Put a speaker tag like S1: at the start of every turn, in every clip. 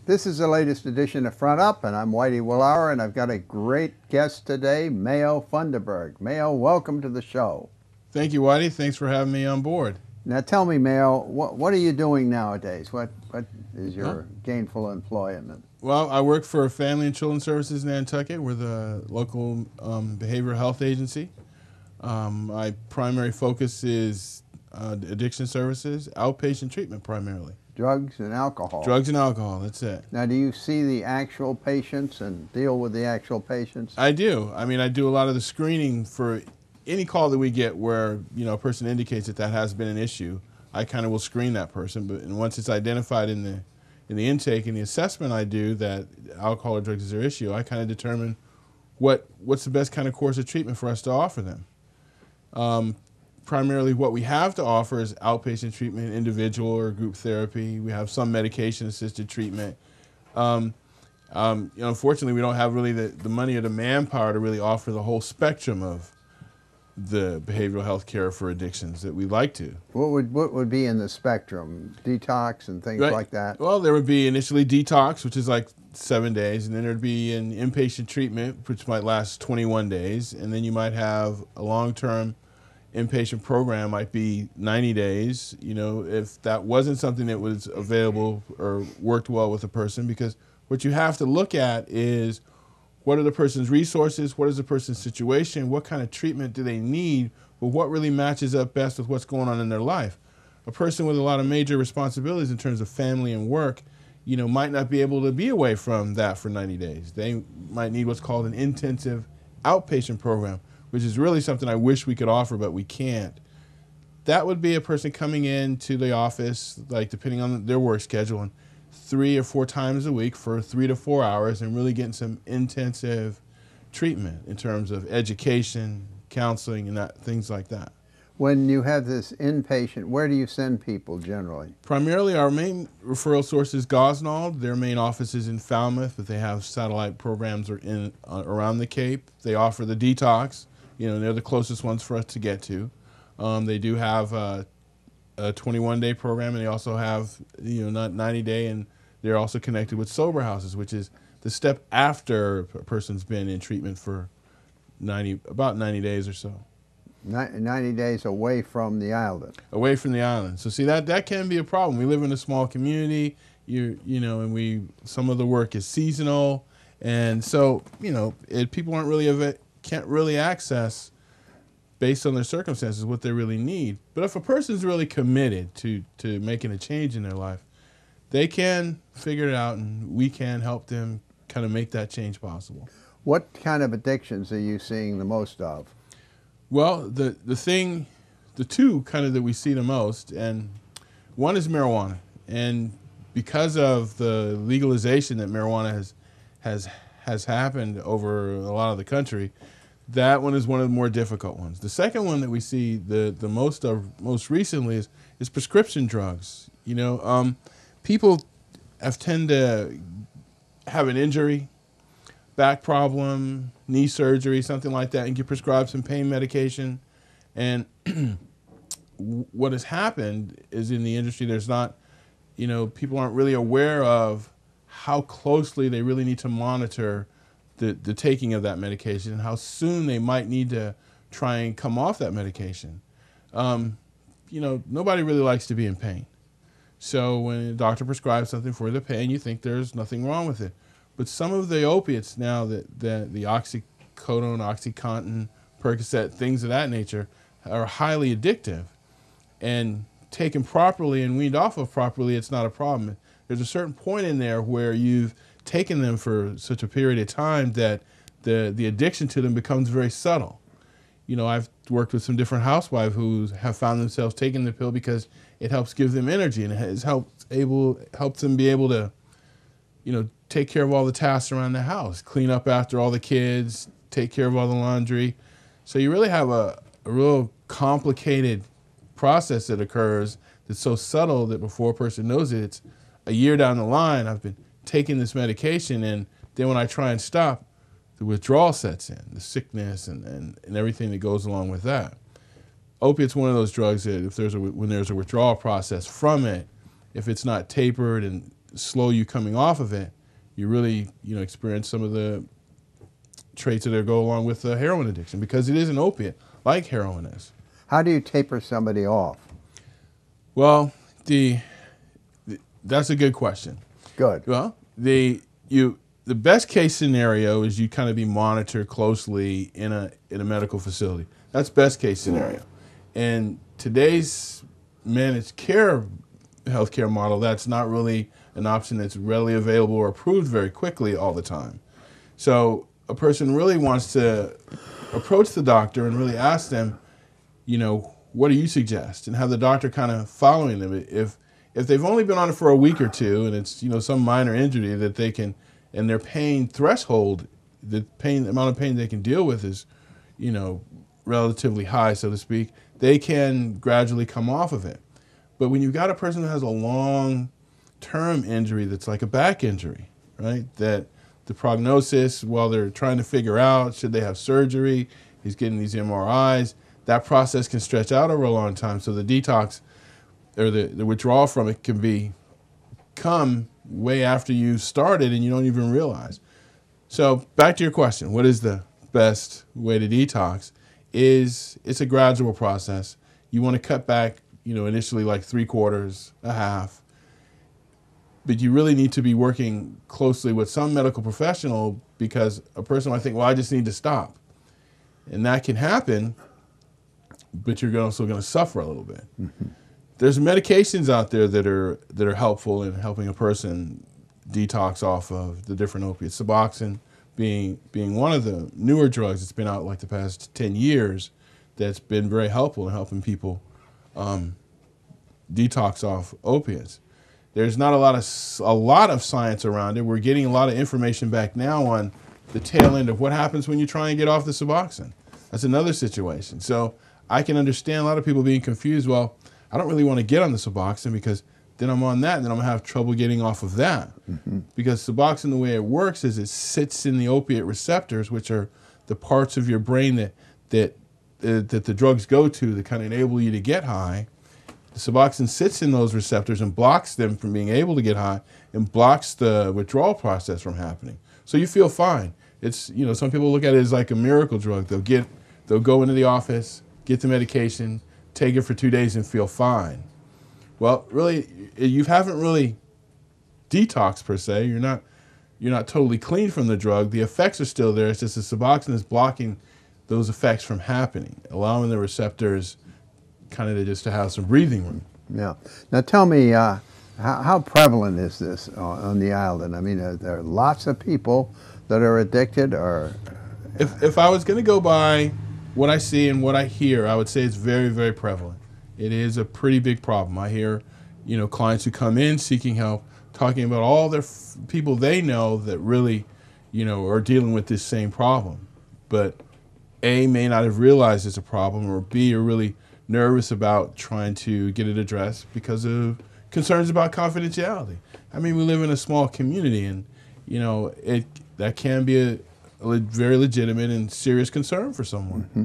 S1: This is the latest edition of Front Up, and I'm Whitey Willauer, and I've got a great guest today, Mayo Funderberg. Mayo, welcome to the show.
S2: Thank you, Whitey. Thanks for having me on board.
S1: Now tell me, Mayo, what are you doing nowadays? What is your gainful employment?
S2: Well, I work for Family and Children's Services in Nantucket. We're the local behavioral health agency. My primary focus is addiction services, outpatient treatment primarily.
S1: Drugs and alcohol.
S2: Drugs and alcohol, that's it.
S1: Now, do you see the actual patients and deal with the actual patients?
S2: I do. I mean, I do a lot of the screening for any call that we get where, a person indicates that has been an issue. I kind of will screen that person, and once it's identified in the intake and the assessment I do that alcohol or drugs is their issue, I kind of determine what's the best kind of course of treatment for us to offer them. Primarily what we have to offer is outpatient treatment, individual or group therapy. We have some medication-assisted treatment. Unfortunately, we don't have really the money or the manpower to really offer the whole spectrum of the behavioral health care for addictions that we'd like to.
S1: What would be in the spectrum? Detox and things like that?
S2: Well, there would be initially detox, which is like 7 days, and then there'd be an inpatient treatment, which might last 21 days, and then you might have a long-term inpatient program, might be 90 days, if that wasn't something that was available or worked well with a person, because what you have to look at is what are the person's resources, what is the person's situation, what kind of treatment do they need, but what really matches up best with what's going on in their life. A person with a lot of major responsibilities in terms of family and work, might not be able to be away from that for 90 days. They might need what's called an intensive outpatient program, which is really something I wish we could offer, but we can't. That would be a person coming into the office, like depending on their work schedule, and 3 or 4 times a week for 3 to 4 hours and really getting some intensive treatment in terms of education, counseling, and things like that.
S1: When you have this inpatient, where do you send people generally?
S2: Primarily, our main referral source is Gosnold. Their main office is in Falmouth, but they have satellite programs around the Cape. They offer the detox. They're the closest ones for us to get to. They do have a 21-day program, and they also have, not 90-day, and they're also connected with sober houses, which is the step after a person's been in treatment for about 90 days or so.
S1: 90 days away from the island.
S2: Away from the island. So see, that can be a problem. We live in a small community, and some of the work is seasonal, and so people can't really access, based on their circumstances, what they really need. But if a person's really committed to making a change in their life, they can figure it out, and we can help them kind of make that change possible.
S1: What kind of addictions are you seeing the most of?
S2: Well, the two kind of that we see the most, and one is marijuana. And because of the legalization that marijuana has happened over a lot of the country, that one is one of the more difficult ones. The second one that we see the most recently is prescription drugs. People tend to have an injury, back problem, knee surgery, something like that, and get prescribed some pain medication. And what has happened is in the industry, there's not, people aren't really aware of how closely they really need to monitor the taking of that medication and how soon they might need to try and come off that medication. Nobody really likes to be in pain. So when a doctor prescribes something for the pain, you think there's nothing wrong with it. But some of the opiates now, the oxycodone, OxyContin, Percocet, things of that nature, are highly addictive. And taken properly and weaned off of properly, it's not a problem. There's a certain point in there where you've taken them for such a period of time that the addiction to them becomes very subtle. I've worked with some different housewives who have found themselves taking the pill because it helps give them energy, and it has helped them be able to, take care of all the tasks around the house, clean up after all the kids, take care of all the laundry. So you really have a real complicated process that occurs that's so subtle that before a person knows it, it's a year down the line, I've been taking this medication, and then when I try and stop, the withdrawal sets in, the sickness and everything that goes along with that. Opiate's one of those drugs that when there's a withdrawal process from it, if it's not tapered and slow you coming off of it, you really, experience some of the traits that go along with heroin addiction, because it is an opiate, like heroin is.
S1: How do you taper somebody off?
S2: Well, that's a good question.
S1: Good.
S2: Well, the best case scenario is you kind of be monitored closely in a medical facility. That's best case scenario. And today's managed care healthcare model, that's not really an option that's readily available or approved very quickly all the time. So a person really wants to approach the doctor and really ask them, what do you suggest? And have the doctor kind of following them. If they've only been on it for a week or two and it's, some minor injury that they can, and their pain threshold, the amount of pain they can deal with is, relatively high, so to speak, they can gradually come off of it. But when you've got a person who has a long-term injury that's like a back injury, right, that the prognosis, while they're trying to figure out, should they have surgery, he's getting these MRIs, that process can stretch out over a long time. So the detox or the withdrawal from it can come way after you started and you don't even realize. So back to your question, what is the best way to detox? It's a gradual process. You want to cut back, initially like 3/4, a half. But you really need to be working closely with some medical professional, because a person might think, well, I just need to stop. And that can happen, but you're also going to suffer a little bit. Mm-hmm. There's medications out there that are helpful in helping a person detox off of the different opiates. Suboxone being one of the newer drugs that's been out like the past 10 years that's been very helpful in helping people detox off opiates. There's not a lot of science around it. We're getting a lot of information back now on the tail end of what happens when you try and get off the Suboxone. That's another situation. So I can understand a lot of people being confused. Well, I don't really want to get on the Suboxone because then I'm on that and then I'm going to have trouble getting off of that. Mm-hmm. Because Suboxone, the way it works is it sits in the opiate receptors, which are the parts of your brain that the drugs go to kind of enable you to get high. The Suboxone sits in those receptors and blocks them from being able to get high and blocks the withdrawal process from happening. So you feel fine. It's, some people look at it as like a miracle drug. They'll go into the office, get the medication, take it for 2 days and feel fine. Well, really, you haven't really detoxed per se. You're not totally clean from the drug. The effects are still there. It's just the Suboxone is blocking those effects from happening, allowing the receptors kind of just to have some breathing room.
S1: Yeah. Now tell me, how prevalent is this on the island? I mean, are there lots of people that are addicted, or?
S2: If I was going to go by what I see and what I hear, I would say it's very, very prevalent. It is a pretty big problem. I hear, clients who come in seeking help talking about all their people they know that really, are dealing with this same problem. But A, may not have realized it's a problem, or B, are really nervous about trying to get it addressed because of concerns about confidentiality. I mean, we live in a small community, and that can be a very legitimate and serious concern for someone. Mm-hmm.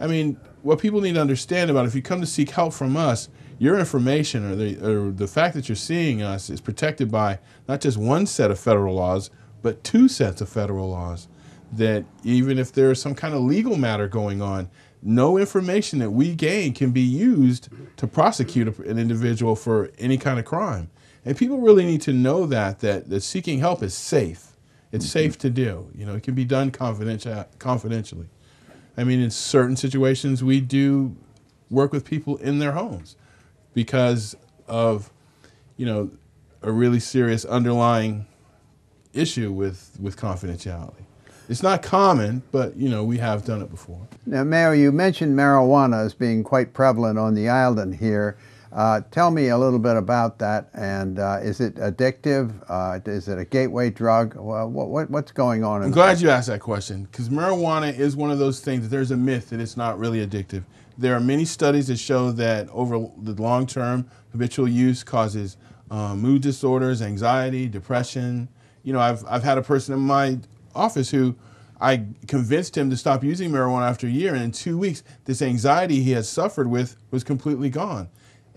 S2: I mean, what people need to understand about, if you come to seek help from us, your information or the fact that you're seeing us is protected by not just one set of federal laws, but 2 sets of federal laws. That even if there is some kind of legal matter going on, no information that we gain can be used to prosecute an individual for any kind of crime. And people really need to know that seeking help is safe. It's safe to do. It can be done confidentially. I mean, in certain situations, we do work with people in their homes because of, a really serious underlying issue with confidentiality. It's not common, but, we have done it before.
S1: Now, Mayo, you mentioned marijuana as being quite prevalent on the island here. Tell me a little bit about that, and is it addictive? Is it a gateway drug? What's going on?
S2: I'm glad you asked that question, because marijuana is one of those things that there's a myth that it's not really addictive. There are many studies that show that over the long term, habitual use causes mood disorders, anxiety, depression. I've had a person in my office who I convinced him to stop using marijuana after a year, and in 2 weeks, this anxiety he had suffered with was completely gone.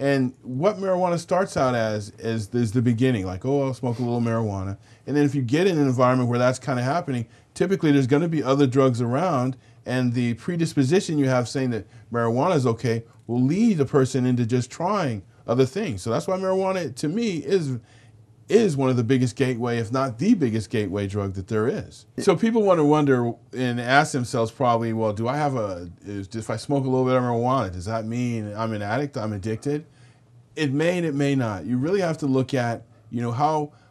S2: And what marijuana starts out as is the beginning, like, oh, I'll smoke a little marijuana. And then if you get in an environment where that's kind of happening, typically there's going to be other drugs around, and the predisposition you have saying that marijuana is okay will lead a person into just trying other things. So that's why marijuana, to me, is one of the biggest gateway, if not the biggest gateway drug that there is. So people want to wonder and ask themselves probably, well, do I have if I smoke a little bit of marijuana, does that mean I'm an addict, I'm addicted? It may and it may not. You really have to look at,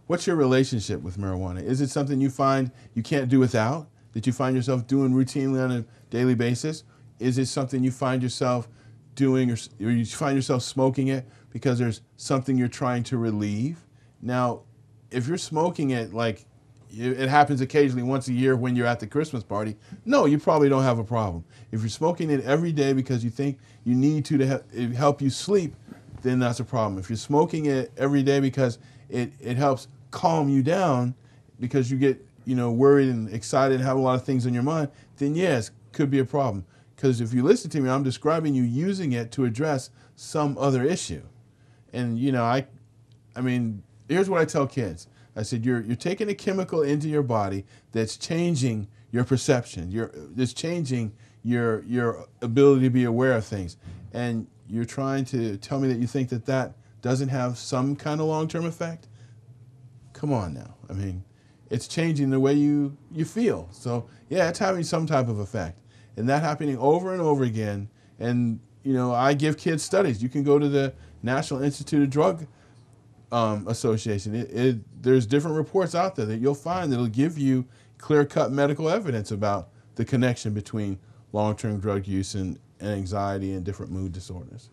S2: what's your relationship with marijuana? Is it something you find you can't do without, that you find yourself doing routinely on a daily basis? Is it something you find yourself doing, or you find yourself smoking it because there's something you're trying to relieve? Now, if you're smoking it like it happens occasionally once a year when you're at the Christmas party, no, you probably don't have a problem. If you're smoking it every day because you think you need to help you sleep, then that's a problem. If you're smoking it every day because it helps calm you down because you get worried and excited and have a lot of things in your mind, then yes, could be a problem. Because if you listen to me, I'm describing you using it to address some other issue. And I mean, here's what I tell kids. I said, you're taking a chemical into your body that's changing your perception. It's changing your ability to be aware of things. And you're trying to tell me that you think that doesn't have some kind of long-term effect? Come on now. I mean, it's changing the way you feel. So yeah, it's having some type of effect. And that happening over and over again. And I give kids studies. You can go to the National Institute of Drug Association. There's different reports out there that you'll find that'll give you clear-cut medical evidence about the connection between long-term drug use and anxiety and different mood disorders.